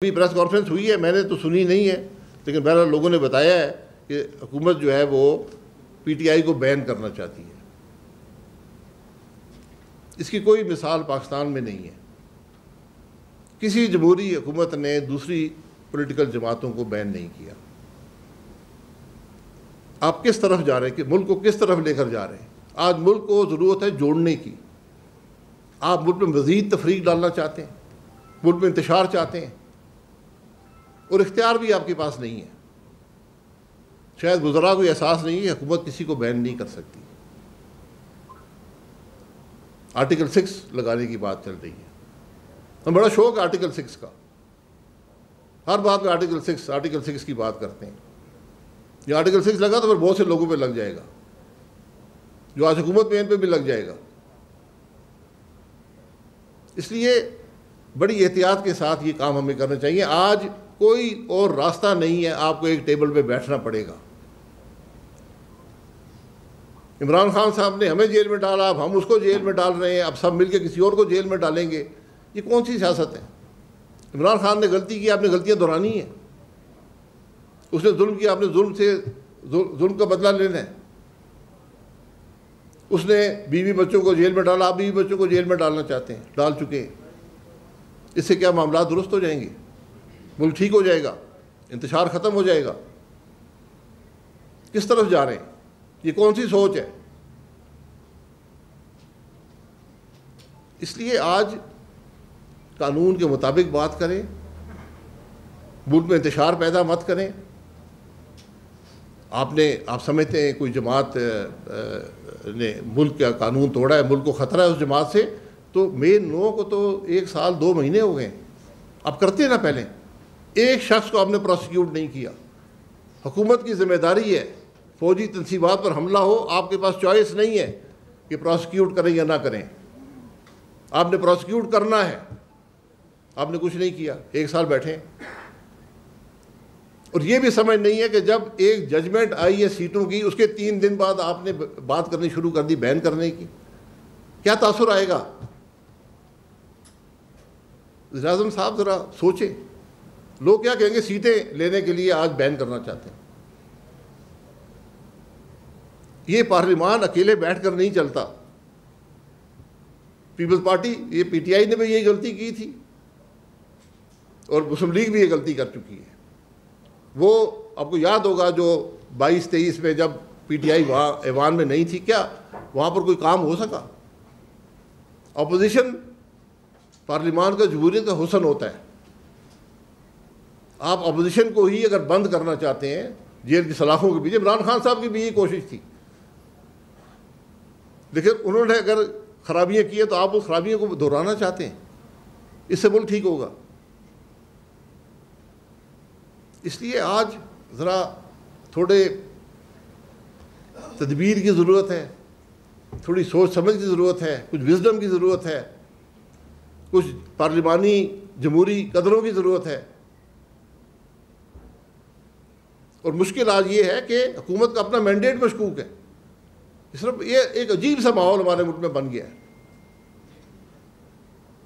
अभी press conference हुई है, मैंने तो सुनी नहीं है, लेकिन बहरहाल लोगों ने बताया है कि हुकूमत जो है वो पीटीआई को बैन करना चाहती है। इसकी कोई मिसाल पाकिस्तान में नहीं है। किसी जमहूरी हुकूमत ने दूसरी पॉलिटिकल जमातों को बैन नहीं किया। आप किस तरफ जा रहे हैं कि मुल्क को किस तरफ लेकर जा रहे हैं? आज मुल्क को ज़रूरत है जोड़ने की। आप मुल्क में मज़ीद तफरीक डालना चाहते हैं, मुल्क में इंतशार चाहते हैं, और इख्तियार भी आपके पास नहीं है। शायद गुज़रा को एहसास नहीं है, हुकूमत किसी को बैन नहीं कर सकती। आर्टिकल 6 लगाने की बात चल रही है। हम बड़ा शौक है आर्टिकल 6 का, हर बात में आर्टिकल 6 की बात करते हैं। ये आर्टिकल 6 लगा तो फिर बहुत से लोगों पे लग जाएगा, जो आज हुकूमत में इन पे भी लग जाएगा। इसलिए बड़ी एहतियात के साथ ये काम हमें करना चाहिए। आज कोई और रास्ता नहीं है, आपको एक टेबल पे बैठना पड़ेगा। इमरान खान साहब ने हमें जेल में डाला, अब हम उसको जेल में डाल रहे हैं, अब सब मिलकर किसी और को जेल में डालेंगे। ये कौन सी सियासत है? इमरान खान ने गलती की, आपने गलतियां दोहरानी है। उसने जुल्म किया, आपने जुल्म का बदला लेना है। उसने बीवी बच्चों को जेल में डाला, आप बीवी बच्चों को जेल में डालना चाहते हैं, डाल चुके हैं। इससे क्या मामला दुरुस्त हो जाएंगे? मुल्क ठीक हो जाएगा? इंतशार ख़त्म हो जाएगा? किस तरफ जा रहे हैं? ये कौन सी सोच है? इसलिए आज कानून के मुताबिक बात करें, मुल्क में इंतशार पैदा मत करें। आप समझते हैं कोई जमात ने मुल्क का कानून तोड़ा है, मुल्क को ख़तरा है उस जमात से, तो मई 9 को तो 1 साल 2 महीने हो गए। आप करते ना, पहले एक शख्स को आपने प्रोसिक्यूट नहीं किया। हुकूमत की जिम्मेदारी है, फौजी तनसीबात पर हमला हो, आपके पास चॉइस नहीं है कि प्रोसिक्यूट करें या ना करें। आपने प्रोसिक्यूट करना है, आपने कुछ नहीं किया, 1 साल बैठे। और ये भी समझ नहीं है कि जब एक जजमेंट आई है सीटों की, उसके 3 दिन बाद आपने बात करनी शुरू कर दी बैन करने की। क्या तासुर आएगा? वज़ीर आज़म साहब ज़रा सोचें, लोग क्या कहेंगे सीटें लेने के लिए आज बैन करना चाहते हैं। ये पार्लिमान अकेले बैठकर नहीं चलता। पीपल्स पार्टी, ये पीटीआई ने भी यही गलती की थी, और मुस्लिम लीग भी ये गलती कर चुकी है। वो आपको याद होगा जो 22-23 में जब पीटीआई वहाँ ऐवान में नहीं थी, क्या वहाँ पर कोई काम हो सका? अपोजिशन पार्लिमान का जमहूरियत का हुस्न होता है। आप अपोजिशन को ही अगर बंद करना चाहते हैं जेल की सलाखों के पीछे, इमरान खान साहब की भी यही कोशिश थी, लेकिन उन्होंने अगर खराबियाँ की है तो आप उस खराबियों को दोहराना चाहते हैं। इससे मुल्क ठीक होगा। इसलिए आज ज़रा थोड़े तदबीर की ज़रूरत है, थोड़ी सोच समझ की ज़रूरत है, कुछ विज़डम की ज़रूरत है, कुछ पार्लिमानी जमहूरी कदरों की ज़रूरत है। और मुश्किल आज ये है कि हुकूमत का अपना मैंडेट मशकूक है। सिर्फ ये एक अजीब सा माहौल हमारे मुल्क में बन गया है।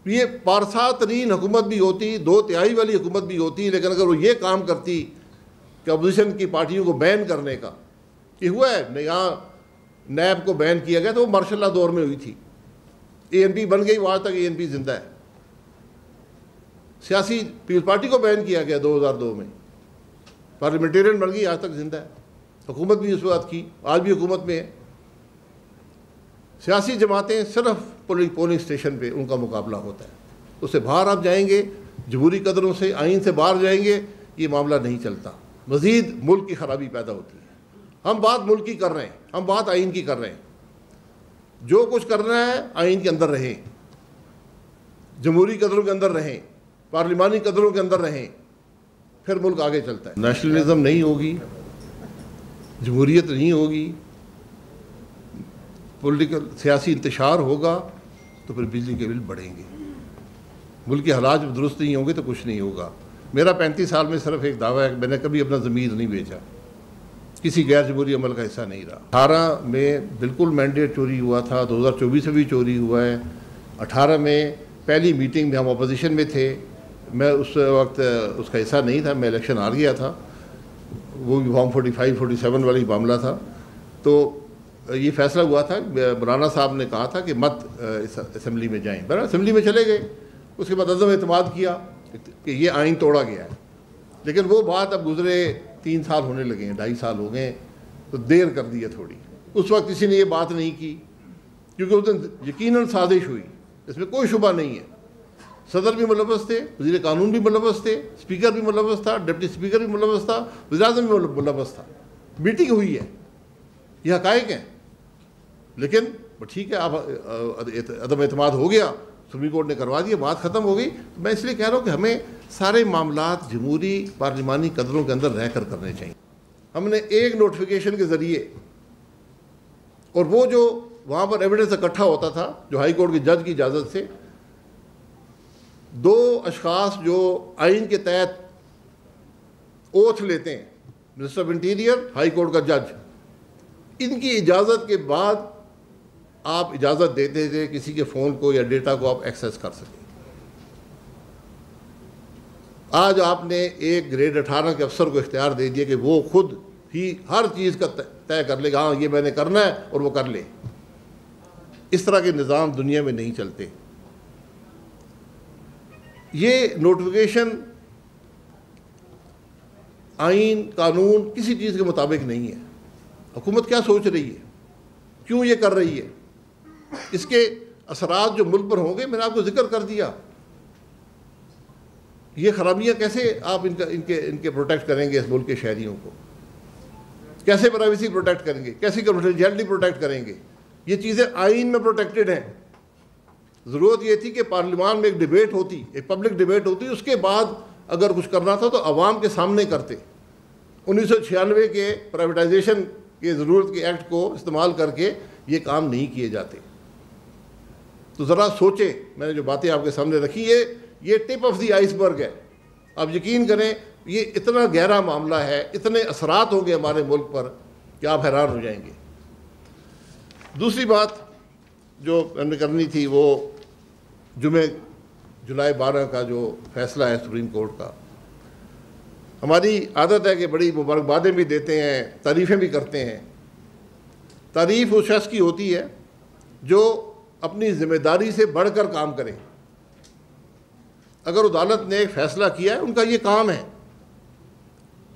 ये पारसा तरीन हुकूमत भी होती, 2/3 वाली हुकूमत भी होती, लेकिन अगर वो ये काम करती कि अपोजिशन की पार्टियों को बैन करने का, ये हुआ है। यहाँ नैब को बैन किया गया तो वो मार्शल लॉ दौर में हुई थी, एएनपी बन गई, वहाँ तक एएनपी जिंदा है। सियासी पीपल्स पार्टी को बैन किया गया 2002 में, पार्लियामेंटेरियन बन गई, आज तक जिंदा है। हुकूमत भी उस बात की, आज भी हुकूमत में है। सियासी जमातें सिर्फ पोलिंग स्टेशन पे उनका मुकाबला होता है। उससे बाहर आप जाएंगे, जमहूरी कदरों से, आइन से बाहर जाएंगे, ये मामला नहीं चलता। मज़ीद मुल्क की खराबी पैदा होती है। हम बात मुल्क की कर रहे हैं, हम बात आइन की कर रहे हैं। जो कुछ करना है आइन के अंदर रहें, जमहूरी कदरों के अंदर रहें, पार्लिमानी कदरों के अंदर रहें, फिर मुल्क आगे चलता है। नेशनलिज्म नहीं होगी, जमहूरियत नहीं होगी, पॉलिटिकल सियासी इंतशार होगा, तो फिर बिजली के बिल बढ़ेंगे। मुल्क के हालात जब दुरुस्त नहीं होंगे तो कुछ नहीं होगा। मेरा 35 साल में सिर्फ एक दावा है कि मैंने कभी अपना ज़मीर नहीं बेचा, किसी गैर जमहूरी अमल का हिस्सा नहीं रहा। 18 में बिल्कुल मैंडेट चोरी हुआ था, 2024 में भी चोरी हुआ है। 18 में पहली मीटिंग में हम अपोजिशन में थे, मैं उस वक्त उसका हिस्सा नहीं था, मैं इलेक्शन हार गया था, वो भी फॉर्म 45-47 वाली मामला था। तो ये फैसला हुआ था, मौलाना साहब ने कहा था कि मत इस असम्बली में जाएं। बहरहाल असम्बली में चले गए। उसके बाद अदम एतमाद किया कि ये आइन तोड़ा गया है। लेकिन वो बात अब गुजरे 3 साल होने लगे हैं, 2.5 साल हो गए, तो देर कर दी है थोड़ी। उस वक्त किसी ने ये बात नहीं की, क्योंकि उस दिन यकीनन साजिश हुई, इसमें कोई शुबा नहीं है। सदर भी मुलव्वस थे, वज़ीर कानून भी मुलव्वस थे, स्पीकर भी मुलव्वस था, डिप्टी स्पीकर भी मुलव्वस था, वज़ीर-ए-आज़म भी मुलव्वस था। मीटिंग हुई है, ये हक़ाइक़ हैं। लेकिन ठीक है, अब अदम एतमाद हो गया, सुप्रीम कोर्ट ने करवा दिया, बात ख़त्म हो गई। तो मैं इसलिए कह रहा हूँ कि हमें सारे मामलात जमहूरी पार्लिमानी कदरों के अंदर रह कर करने चाहिए। हमने एक नोटिफिकेशन के ज़रिए, और वो जो वहाँ पर एविडेंस इकट्ठा होता था, जो हाई कोर्ट के जज की इजाज़त से, 2 अशख़ास जो आइन के तहत ओथ लेते हैं, minister of interior, high court का जज, इनकी इजाज़त के बाद आप इजाज़त देते थे किसी के फ़ोन को या डेटा को आप एक्सेस कर सकें। आज आपने एक ग्रेड 18 के अफसर को इख्तियार दे दिया कि वो खुद ही हर चीज़ का तय कर लेगा, हाँ ये मैंने करना है, और वो कर ले। इस तरह के निज़ाम दुनिया में नहीं चलते। ये नोटिफिकेशन आइन कानून किसी चीज़ के मुताबिक नहीं है। हुकूमत क्या सोच रही है, क्यों ये कर रही है, इसके असरात जो मुल्क पर होंगे मैंने आपको जिक्र कर दिया। ये खराबियाँ कैसे आप इनके प्रोटेक्ट करेंगे, इस मुल्क के शहरियों को कैसे प्राइवेसी प्रोटेक्ट करेंगे, कैसी कॉन्फिडेंशियलिटी प्रोटेक्ट करेंगे। ये चीज़ें आइन में प्रोटेक्टेड हैं। ज़रूरत ये थी कि पार्लियामान में एक डिबेट होती, एक पब्लिक डिबेट होती, उसके बाद अगर कुछ करना था तो अवाम के सामने करते। 1996 के प्राइवेटाइजेशन के ज़रूरत के एक्ट को इस्तेमाल करके ये काम नहीं किए जाते। तो ज़रा सोचें, मैंने जो बातें आपके सामने रखी ये टिप ऑफ द आइसबर्ग है। आप यकीन करें, ये इतना गहरा मामला है, इतने असरात होंगे हमारे मुल्क पर कि आप हैरान हो जाएंगे। दूसरी बात जो हमने करनी थी, वो जुलाई 12 का जो फैसला है सुप्रीम कोर्ट का, हमारी आदत है कि बड़ी मुबारकबादें भी देते हैं, तारीफ़ें भी करते हैं। तारीफ़ उस शख्स की होती है जो अपनी ज़िम्मेदारी से बढ़कर काम करे। अगर अदालत ने एक फ़ैसला किया है, उनका ये काम है।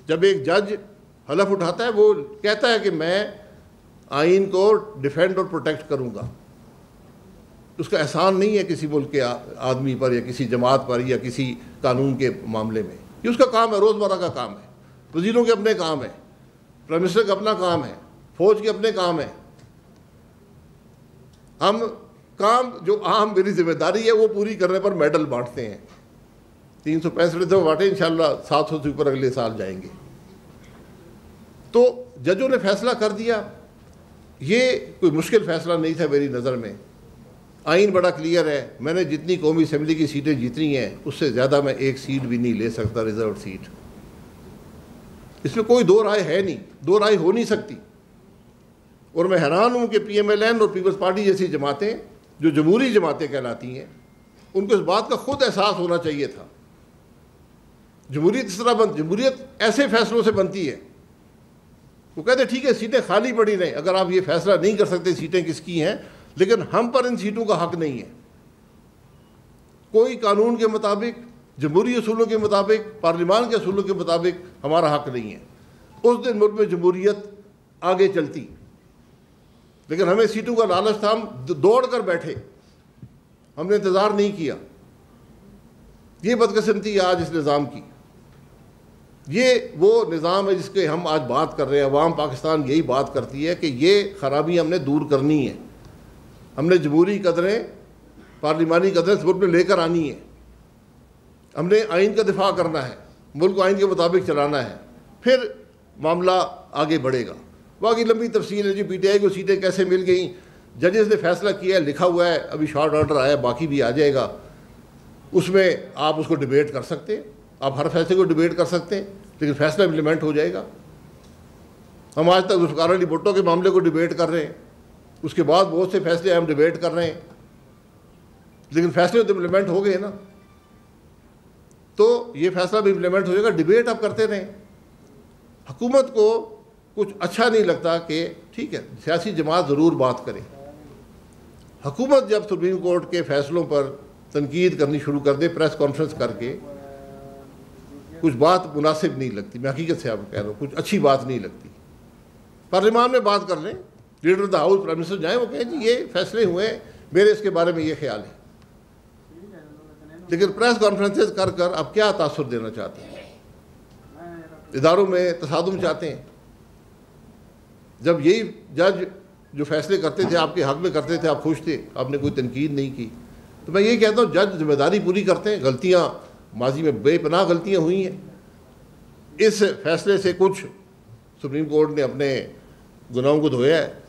जब एक जज हलफ उठाता है, वो कहता है कि मैं आइन को डिफेंड और प्रोटेक्ट करूँगा। उसका एहसान नहीं है किसी मुल्क के आदमी पर या किसी जमात पर या किसी कानून के मामले में। ये उसका काम है, रोज़मर्रा का काम है। वज़ीरों के अपने काम है, प्राइम मिनिस्टर का अपना काम है, फ़ौज के अपने काम है। हम काम जो आम मेरी जिम्मेदारी है वो पूरी करने पर मेडल बांटते हैं। 365 दफ़ा बांटे, इंशाल्लाह 700 से ऊपर अगले साल जाएंगे। तो जजों ने फैसला कर दिया। ये कोई मुश्किल फ़ैसला नहीं था मेरी नज़र में। आइन बड़ा क्लियर है। मैंने जितनी कौमी असम्बली की सीटें जीतनी हैं, उससे ज़्यादा मैं एक सीट भी नहीं ले सकता, रिजर्व सीट। इसमें कोई दो राय है नहीं, दो राय हो नहीं सकती। और मैं हैरान हूँ कि PMLN और पीपल्स पार्टी जैसी जमातें, जो जमहूरी जमातें कहलाती हैं, उनको इस बात का खुद एहसास होना चाहिए था। जमहूरियत ऐसे फैसलों से बनती है। वो कहते ठीक है, सीटें खाली पड़ी रहें, अगर आप ये फैसला नहीं कर सकते सीटें किसकी हैं, लेकिन हम पर इन सीटों का हक नहीं है। कोई कानून के मुताबिक, जमहूरी असूलों के मुताबिक, पार्लियामान के असूलों के मुताबिक हमारा हक नहीं है। उस दिन मुल्क में जमहूरियत आगे चलती, लेकिन हमें सीटों का लालच था। हम दौड़ कर बैठे, हमने इंतज़ार नहीं किया। ये बदकिस्मती है आज इस निज़ाम की। ये वो निज़ाम है जिसके हम आज बात कर रहे हैं। अवाम पाकिस्तान यही बात करती है कि ये खराबी हमने दूर करनी है। हमने जमहूरी कदरें, पार्लिमानी कदरें इस मुल्क में लेकर आनी है। हमने आइन का दिफा करना है, मुल्क को आइन के मुताबिक चलाना है, फिर मामला आगे बढ़ेगा। बाकी लंबी तफसील है जी, PTI को सीटें कैसे मिल गई, जजेस ने फैसला किया है, लिखा हुआ है, अभी शॉर्ट ऑर्डर आया, बाकी भी आ जाएगा। उसमें आप उसको डिबेट कर सकते हैं, आप हर फैसले को डिबेट कर सकते हैं, लेकिन फैसला इम्प्लीमेंट हो जाएगा। हम आज तक जुल्फ़िकार अली भुट्टो के मामले को डिबेट कर रहे हैं, उसके बाद बहुत से फैसले हम डिबेट कर रहे हैं, लेकिन फैसले तो इम्प्लीमेंट हो गए ना। तो ये फैसला भी इम्प्लीमेंट हो जाएगा। डिबेट आप करते रहें। हुकूमत को कुछ अच्छा नहीं लगता कि ठीक है सियासी जमात ज़रूर बात करे। हुकूमत जब सुप्रीम कोर्ट के फैसलों पर तनकीद करनी शुरू कर दे प्रेस कॉन्फ्रेंस करके, कुछ बात मुनासिब नहीं लगती। मैं हकीकत से आपको कह रहा हूँ, कुछ अच्छी बात नहीं लगती। पार्लियामान में बात कर लें, leader of the house prime minister जाएँ, वो कहें जी ये फैसले हुए, मेरे इसके बारे में ये ख्याल है। लेकिन प्रेस कॉन्फ्रेंसेस कर कर अब क्या तासुर देना चाहते हैं? इदारों में तसादुम चाहते हैं। जब यही जज जो फैसले करते थे आपके हक में करते थे, आप खुश थे, आपने कोई तनकीद नहीं की। तो मैं ये कहता हूँ जज जिम्मेदारी पूरी करते हैं। गलतियाँ माजी में बेपनाह गलतियाँ हुई हैं। इस फैसले से कुछ सुप्रीम कोर्ट ने अपने गुनाहों को धोया है।